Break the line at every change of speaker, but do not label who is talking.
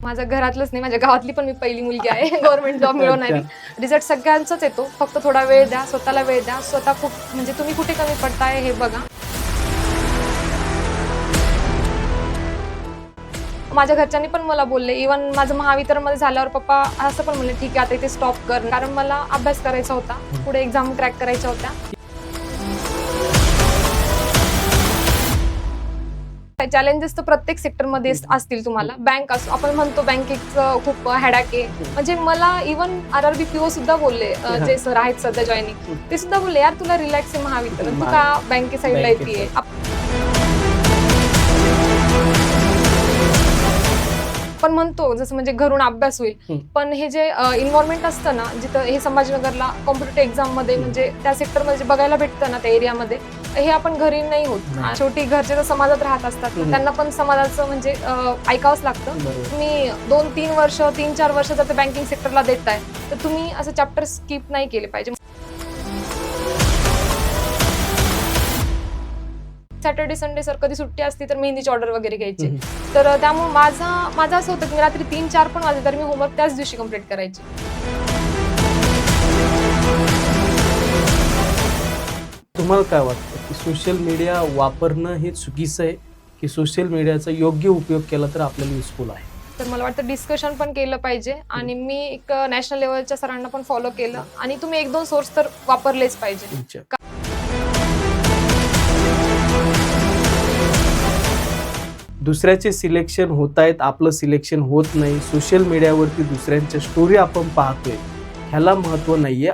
माझ्या घरातलंच नाही, माझ्या गावातली पण मी पहिली मुलगी आहे गव्हर्नमेंट जॉब मिळवणारी. रिझल्ट सगळ्यांचाच येतो, फक्त थोडा वेळ द्या, स्वतःला वेळ द्या, स्वतः खूप म्हणजे तुम्ही कुठे कमी पडताय हे बघा. माझ्या घरच्यांनी पण मला बोलले, इव्हन माझं महावितरणमध्ये झाल्यावर पप्पा असं पण म्हणले ठीक आहे आता इथे स्टॉप कर, कारण मला अभ्यास करायचा होता, पुढे एक्झाम क्रॅक करायच्या होत्या. चॅलेंजेस तर प्रत्येक सेक्टरमध्ये असतील तुम्हाला. बँक असो, आपण म्हणतो बँकेचं खूप हॅडॅक आहे. म्हणजे मला इव्हन RRB PO सुद्धा बोलले, जे सर आहेत सध्या जॉईनिंग, ते सुद्धा बोलले यार तुला रिलॅक्स आहे महावितरण, तू का बँके साईडला येते. पण म्हणतो जसं म्हणजे घरून अभ्यास होईल, पण हे जे इन्व्हायरमेंट असतं ना, जिथं हे संभाजीनगरला कॉम्पिटेटिव्ह एक्झाम मध्ये म्हणजे त्या सेक्टरमध्ये जे बघायला भेटतं ना त्या एरियामध्ये, हे आपण घरी नाही होत. शेवटी घरचे तर समाजात राहत असतात, त्यांना पण समाजाचं म्हणजे ऐकावंच लागतं. तुम्ही 2-3 वर्ष 3-4 वर्ष जर बँकिंग सेक्टरला देताय तर तुम्ही असं चॅप्टर स्किप नाही केले पाहिजे. सॅटर्डे संडे सर कधी सुट्टी असती तर मेहंदीची ऑर्डर वगैरे घ्यायची, तर त्यामुळे माझं असं होतं की मी रात्री 3-4 पण वाजले तर मी होमवर्क त्याच दिवशी कम्प्लीट करायची.
तुम्हाला काय वाटतं की सोशल मीडिया वापरणं हे चुकीचं आहे की सोशल मीडियाचा योग्य उपयोग केला तर आपल्याला युजफुल आहे?
तर मला वाटतं डिस्कशन पण केलं पाहिजे, आणि मी एक नॅशनल लेवलच्या सरांना पण फॉलो केलं, आणि तुम्ही 1-2 सोर्स तर वापरलेच पाहिजे.
दुसऱ्याचे सिलेक्शन होत आहेत, आपलं सिलेक्शन होत नाही, सोशल मीडियावरती दुसऱ्यांच्या स्टोरी आपण पाहतोय, ह्याला महत्त्व नाहीये.